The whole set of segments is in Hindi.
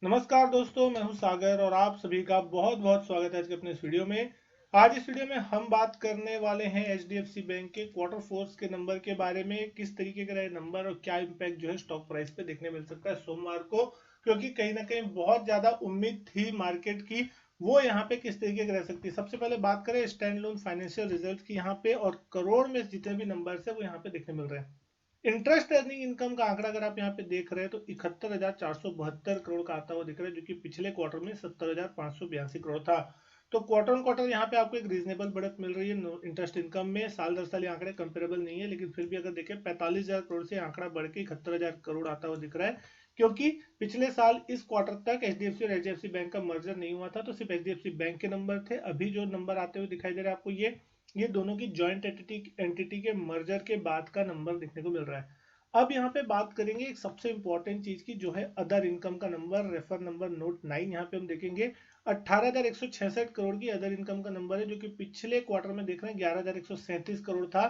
नमस्कार दोस्तों, मैं हूं सागर और आप सभी का बहुत बहुत स्वागत है आज के अपने इस वीडियो में। आज इस वीडियो में हम बात करने वाले हैं एचडीएफसी बैंक के क्वार्टर फोर्स के नंबर के बारे में। किस तरीके का रहे नंबर और क्या इम्पैक्ट जो है स्टॉक प्राइस पे देखने मिल सकता है सोमवार को, क्योंकि कहीं ना कहीं बहुत ज्यादा उम्मीद थी मार्केट की, वो यहाँ पे किस तरीके की रह सकती है। सबसे पहले बात करें स्टैंड लोन फाइनेंशियल रिजल्ट की यहाँ पे, और करोड़ में जितने भी नंबर है वो यहाँ पे देखने मिल रहे हैं। इंटरेस्ट अर्निंग इनकम का आंकड़ा अगर आप यहाँ पे देख रहे हैं तो 71,472 करोड़ का आता हुआ दिख रहा है, जो कि पिछले क्वार्टर में 70,582 करोड़ था। तो क्वार्टर ऑन क्वार्टर यहाँ पे आपको एक रीजनेबल बढ़त मिल रही है इंटरेस्ट इनकम में। साल दर साल ये आंकड़े कंपेरेबल नहीं है, लेकिन फिर भी अगर देखें 45,000 करोड़ से आंकड़ा बढ़ के 71,000 करोड़ आता हुआ दिख रहा है, क्योंकि पिछले साल इस क्वार्टर तक एचडीएफसी और एचडीएफसी बैंक का मर्जर नहीं हुआ था, तो सिर्फ एचडीएफसी बैंक के नंबर थे। अभी जो नंबर आते हुए दिखाई दे रहा है आपको, ये दोनों की ज्वाइंट एंटिटी के मर्जर के बाद का नंबर देखने को मिल रहा है। अब यहाँ पे बात करेंगे एक सबसे इंपॉर्टेंट चीज की, जो है अदर इनकम का नंबर। रेफर नंबर नोट 9 यहाँ पे हम देखेंगे 18,166 करोड़ की अदर इनकम का नंबर है, जो कि पिछले क्वार्टर में देख रहे हैं 11,137 करोड़ था।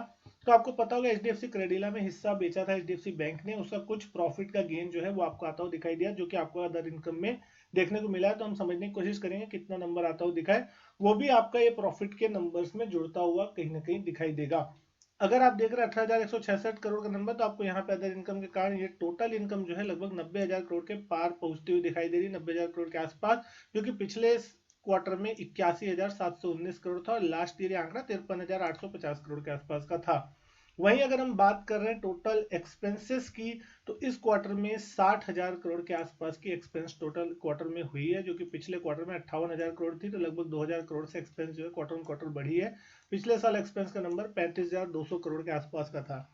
तो आपको पता होगा एचडीएफसी क्रेडिला में हिस्सा बेचा था एचडीएफसी बैंक ने, उसका कुछ प्रॉफिट का गेन जो है वो आपको आता हुआ दिखाई दिया, जो कि आपको अदर इनकम में देखने को मिला है। तो हम समझने की कोशिश करेंगे कितना नंबर आता हुआ दिखा है, वो भी आपका ये प्रॉफिट के नंबर्स में जुड़ता हुआ कहीं ना कहीं दिखाई देगा। अगर आप देख रहे हैं 18,166 करोड़ का नंबर, तो आपको यहाँ पे अदर इनकम के कारण ये टोटल इनकम जो है लगभग 90,000 करोड़ के पार पहुंचती हुई दिखाई दे रही है, 90,000 करोड़ के आसपास, जो कि पिछले क्वार्टर में 81,719 करोड़ था, और लास्ट ईयर आंकड़ा 53,850 करोड़ के आसपास का था। वहीं अगर हम बात कर रहे हैं टोटल एक्सपेंसेस की, तो इस क्वार्टर में 60,000 करोड़ के आसपास की एक्सपेंस टोटल क्वार्टर में हुई है, जो कि पिछले क्वार्टर में 58,000 करोड़ थी। तो लगभग 2,000 करोड़ से एक्सपेंस जो है क्वार्टर ऑन क्वार्टर बढ़ी है। पिछले साल एक्सपेंस का नंबर 35,200 करोड़ के आसपास का था।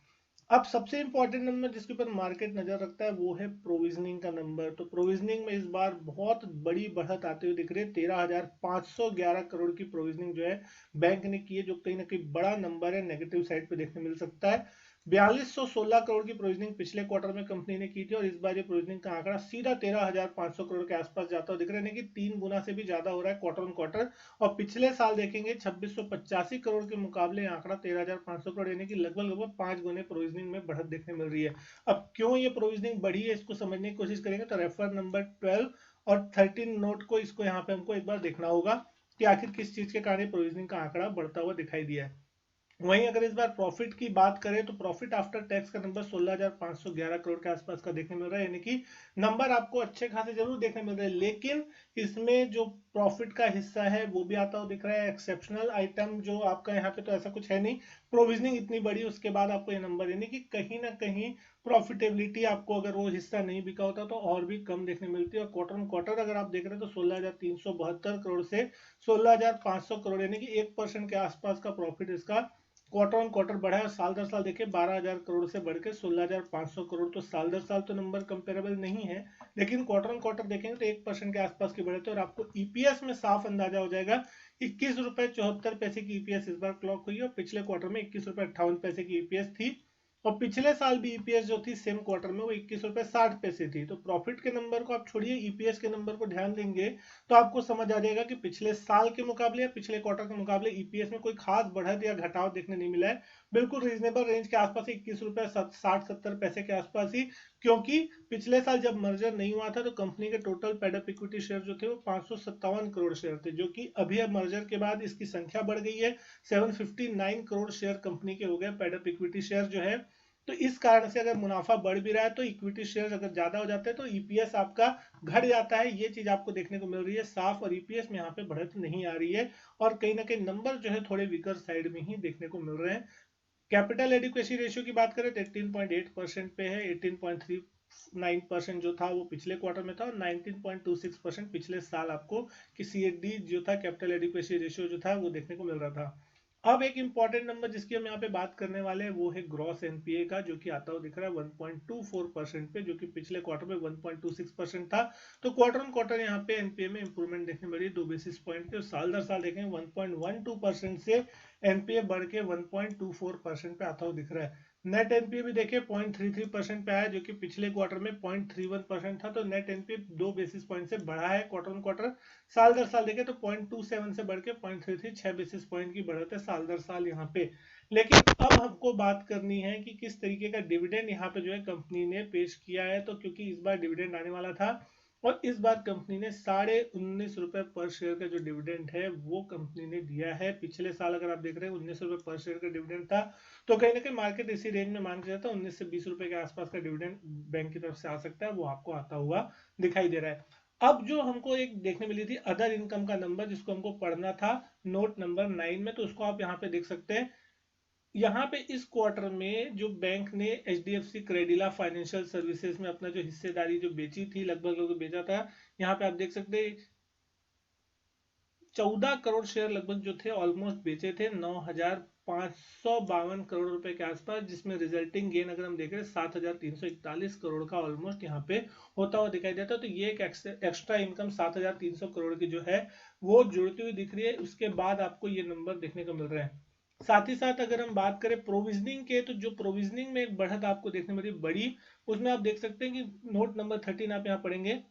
अब सबसे इंपॉर्टेंट नंबर जिसके ऊपर मार्केट नजर रखता है वो है प्रोविजनिंग का नंबर। तो प्रोविजनिंग में इस बार बहुत बड़ी बढ़त आती हुई दिख रही है। 13,511 करोड़ की प्रोविजनिंग जो है बैंक ने की है, जो कहीं ना कहीं बड़ा नंबर है, नेगेटिव साइड पे देखने मिल सकता है। 4216 करोड़ की प्रोविजनिंग पिछले क्वार्टर में कंपनी ने की थी, और इस बार ये प्रोविजनिंग का आंकड़ा सीधा 13,500 करोड़ के आसपास जाता हुआ दिख रहा है, कि 3 गुना से भी ज्यादा हो रहा है क्वार्टर ऑन क्वार्टर। और पिछले साल देखेंगे 2685 करोड़ के मुकाबले आंकड़ा 13,500 करोड़, यानी कि लगभग लगभग 5 गुने प्रोविजनिंग में बढ़त देखने मिल रही है। अब क्यों ये प्रोविजनिंग बढ़ी है, इसको समझने की कोशिश करेंगे। तो रेफर नंबर 12 और 13 नोट को, इसको यहाँ पे हमको एक बार देखना होगा कि आखिर किस चीज के कारण प्रोविजनिंग का आंकड़ा बढ़ता हुआ दिखाई दिया है। वहीं अगर इस बार प्रॉफिट की बात करें, तो प्रॉफिट आफ्टर टैक्स का नंबर 16,511 करोड़ के आसपास का देखने मिल रहा है, यानी कि नंबर आपको अच्छे खासे जरूर देखने मिल रहे हैं, लेकिन इसमें जो प्रॉफिट का हिस्सा है वो भी आता हुआ दिख रहा है। एक्सेप्शनल आइटम जो आपका यहाँ पे तो ऐसा कुछ है नहीं, प्रोविजनिंग इतनी बड़ी, उसके बाद आपको ये नंबर, यानी कि कहीं ना कहीं प्रॉफिटेबिलिटी आपको अगर वो हिस्सा नहीं बिका होता तो और भी कम देखने मिलती है। और क्वार्टर ऑन क्वार्टर अगर आप देख रहे हैं तो 16,372 करोड़ से 16,500 करोड़, यानी कि 1% के आसपास का प्रॉफिट इसका क्वार्टर ऑन क्वार्टर बढ़ा है। साल दर साल देखिए 12,000 करोड़ से बढ़ के 16,500 करोड़, तो साल दर साल तो नंबर कंपेरेबल नहीं है, लेकिन क्वार्टर ऑन क्वार्टर देखेंगे तो 1% के आसपास की बढ़त है। और आपको ईपीएस में साफ अंदाजा हो जाएगा। 21 रुपए 74 पैसे की ईपीएस इस बार क्लॉक हुई है, और पिछले क्वार्टर में 21 रुपए 58 पैसे की ईपीएस थी। और पिछले साल भी ईपीएस जो थी सेम क्वार्टर में वो 21 रुपए 60 पैसे थी। तो प्रॉफिट के नंबर को आप छोड़िए, ईपीएस के नंबर को ध्यान देंगे तो आपको समझ आ जाएगा कि पिछले साल के मुकाबले या पिछले क्वार्टर के मुकाबले ईपीएस में कोई खास बढ़त या घटाव देखने नहीं मिला है। बिल्कुल रीजनेबल रेंज के आसपास 21 रुपए 60-70 पैसे के आसपास ही, क्योंकि पिछले साल जब मर्जर नहीं हुआ था तो कंपनी के टोटल पेडअप इक्विटी शेयर जो थे वो 557 करोड़ शेयर थे, जो कि अभी अब मर्जर के बाद इसकी संख्या बढ़ गई है। 759 करोड़ शेयर कंपनी के हो गए पेडअप इक्विटी शेयर जो है। तो इस कारण से अगर मुनाफा बढ़ भी रहा है तो इक्विटी शेयर अगर ज्यादा हो जाते हैं तो ईपीएस आपका घट जाता है। ये चीज आपको देखने को मिल रही है साफ, और ईपीएस में यहाँ पे बढ़त नहीं आ रही है, और कहीं ना कहीं नंबर जो है थोड़े वीकर साइड में ही देखने को मिल रहे हैं। कैपिटल एडिक्वेसी रेशियो की बात करें तो 18.8% पे है। 18.39% जो था वो पिछले क्वार्टर में था, और 19.26% पिछले साल आपको कि सीएडी जो था कैपिटल एडिक्वेसी रेशियो जो था वो देखने को मिल रहा था। अब एक इंपॉर्टेंट नंबर जिसकी हम यहाँ पे बात करने वाले हैं वो है ग्रॉस एनपीए का, जो कि आता हुआ दिख रहा है 1.24% पे, जो कि पिछले क्वार्टर में 1.26% था। तो क्वार्टर ऑन क्वार्टर यहाँ पे एनपीए में इंप्रूवमेंट देखने मिली 2 बेसिस पॉइंट के। साल दर साल देखें 1.12% से एनपीए बढ़ के 1.24% पे आता हुआ दिख रहा है। नेट एनपीए भी देखिए 0.33% पे आया, जो कि पिछले क्वार्टर में 0.31% था। तो नेट एनपीए 2 बेसिस पॉइंट से बढ़ा है क्वार्टर ऑन क्वार्टर। साल दर साल देखें तो 0.27 से बढ़ के 0.33, 6 बेसिस पॉइंट की बढ़त है साल दर साल यहाँ पे। लेकिन अब हमको बात करनी है कि किस तरीके का डिविडेंड यहाँ पे जो है कंपनी ने पेश किया है। तो क्योंकि इस बार डिविडेंड आने वाला था, और इस बार कंपनी ने 19.5 रुपए पर शेयर का जो डिविडेंड है वो कंपनी ने दिया है। पिछले साल अगर आप देख रहे हैं 19 रुपए पर शेयर का डिविडेंड था, तो कहीं ना कहीं मार्केट इसी रेंज में मान के चलता है 19 से 20 रुपए के आसपास का डिविडेंड बैंक की तरफ से आ सकता है, वो आपको आता हुआ दिखाई दे रहा है। अब जो हमको एक देखने मिली थी अदर इनकम का नंबर, जिसको हमको पढ़ना था नोट नंबर 9 में, तो उसको आप यहाँ पे देख सकते हैं। यहाँ पे इस क्वार्टर में जो बैंक ने एचडीएफसी क्रेडिला फाइनेंशियल सर्विसेज में अपना जो हिस्सेदारी जो बेची थी, लगभग बेचा था, यहाँ पे आप देख सकते हैं 14 करोड़ शेयर लगभग जो थे ऑलमोस्ट बेचे थे 9,552 करोड़ रुपए के आसपास, जिसमें रिजल्टिंग गेन अगर हम देख रहे हैं 7,341 करोड़ का ऑलमोस्ट यहाँ पे होता हुआ दिखाई देता है। तो ये एक एक्स्ट्रा इनकम 7,300 करोड़ की जो है वो जुड़ती हुई दिख रही है। उसके बाद आपको ये नंबर देखने को मिल रहे हैं। साथ ही साथ अगर हम बात करें प्रोविजनिंग के, तो जो प्रोविजनिंग में एक बढ़त आपको देखने मिली बड़ी, उसमें आप देख सकते हैं कि नोट नंबर 13 आप यहाँ पढ़ेंगे।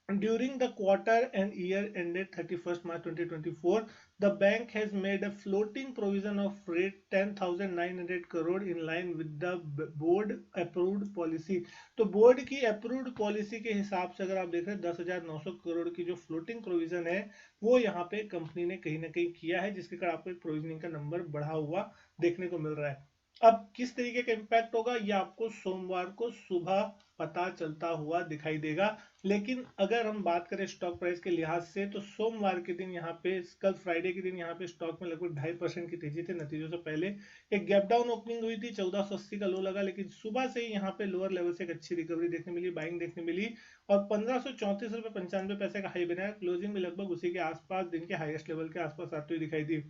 During the quarter and year ended 31st March 2024, the bank has made a floating provision of rate 10,900 crore in line with the board approved policy। तो बोर्ड की अप्रूव्ड पॉलिसी के हिसाब से अगर आप देख रहे हैं 10,900 करोड़ की जो फ्लोटिंग प्रोविजन है वो यहाँ पे कंपनी ने कहीं ना कहीं किया है, जिसके कारण आपको एक प्रोविजनिंग का नंबर बढ़ा हुआ देखने को मिल रहा है। अब किस तरीके का इम्पैक्ट होगा ये आपको सोमवार को सुबह पता चलता हुआ दिखाई देगा। लेकिन अगर हम बात करें स्टॉक प्राइस के लिहाज से, तो सोमवार के दिन यहाँ पे, कल फ्राइडे के दिन यहाँ पे स्टॉक में लगभग 2.5% की तेजी थी। नतीजों से पहले एक गैप डाउन ओपनिंग हुई थी, 1480 का लो लगा, लेकिन सुबह से ही यहाँ पे लोअर लेवल से एक अच्छी रिकवरी देखने मिली, बाइंग देखने मिली और 1534 रुपए 95 पैसे का हाई बनाया। क्लोजिंग में लगभग उसी के आसपास दिन के हाईएस्ट लेवल के आसपास आती हुई दिखाई दी।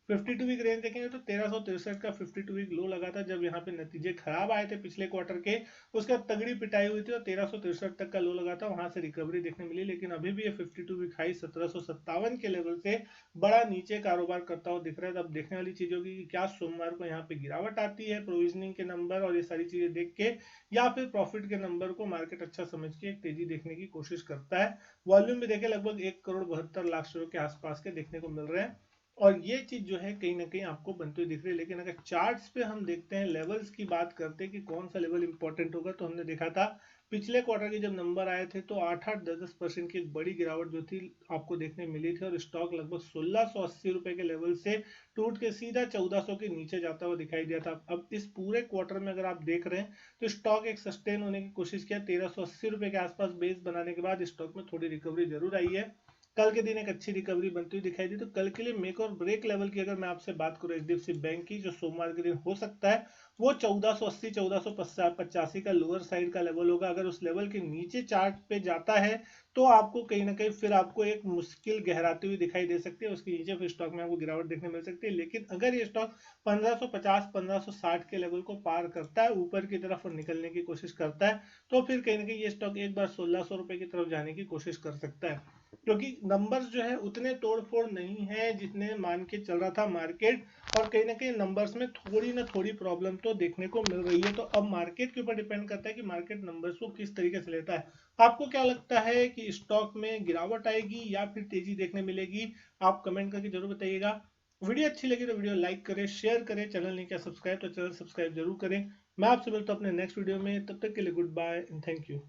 52 वीक रेंज देखेंगे तो 1363 का 52 वीक लो लगा था जब यहाँ पे नतीजे खराब आए थे पिछले क्वार्टर के। उसके बाद तगड़ी पिटाई हुई थी और 1363 तक का लो लगा था, वहां से रिकवरी देखने मिली। लेकिन अभी भी ये 52 वीक हाई 1757 के लेवल से बड़ा नीचे कारोबार करता हुआ दिख रहा है। अब देखने वाली चीज होगी कि क्या सोमवार को यहाँ पे गिरावट आती है प्रोविजनिंग के नंबर और ये सारी चीजें देख के, या फिर प्रॉफिट के नंबर को मार्केट अच्छा समझ के एक तेजी देखने की कोशिश करता है। वॉल्यूम भी देखे लगभग 1,72,00,000 शेयर के आसपास के देखने को मिल रहे हैं और ये चीज जो है कहीं ना कहीं आपको बनती हुई दिख रही है। लेकिन अगर चार्ट्स पे हम देखते हैं, लेवल्स की बात करते हैं कि कौन सा लेवल इंपॉर्टेंट होगा, तो हमने देखा था पिछले क्वार्टर के जब नंबर आए थे तो 8-8 10% की एक बड़ी गिरावट जो थी आपको देखने मिली थी और स्टॉक लगभग 1680 रुपए के लेवल से टूट के सीधा 1400 के नीचे जाता हुआ दिखाई दिया था। अब इस पूरे क्वार्टर में अगर आप देख रहे हैं तो स्टॉक एक सस्टेन होने की कोशिश किया, 1380 रुपए के आसपास बेस बनाने के बाद स्टॉक में थोड़ी रिकवरी जरूर आई है। कल के दिन एक अच्छी रिकवरी बनती हुई दिखाई दी। तो कल के लिए मेक और ब्रेक लेवल की अगर मैं आपसे बात करूं एचडीएफसी बैंक की, जो सोमवार के दिन हो सकता है वो 1480 1485 का लोअर साइड का लेवल होगा। अगर उस लेवल के नीचे चार्ट पे जाता है तो आपको कहीं ना कहीं फिर आपको एक मुश्किल गहराती हुई दिखाई दे सकती है, उसके नीचे फिर स्टॉक में आपको गिरावट देखने मिल सकती है। लेकिन अगर ये स्टॉक 1550 1560 के लेवल को पार करता है ऊपर की तरफ और निकलने की कोशिश करता है, तो फिर कहीं ना कहीं ये स्टॉक एक बार 1600 रुपए की तरफ जाने की कोशिश कर सकता है, क्योंकि नंबर्स जो है उतने तोड़फोड़ नहीं है जितने मान के चल रहा था मार्केट। और कहीं ना कहीं नंबर्स में थोड़ी ना थोड़ी प्रॉब्लम तो देखने को मिल रही है। तो अब मार्केट के ऊपर डिपेंड करता है कि मार्केट नंबर्स को किस तरीके से लेता है। आपको क्या लगता है कि स्टॉक में गिरावट आएगी या फिर तेजी देखने मिलेगी? आप कमेंट करके जरूर बताइएगा। वीडियो अच्छी लगी तो वीडियो लाइक करें, शेयर करें, चैनल नहीं किया सब्सक्राइब तो चैनल सब्सक्राइब जरूर करें। मैं आपसे मिलता हूं अपने नेक्स्ट वीडियो में, तब तक के लिए goodbye and thank you.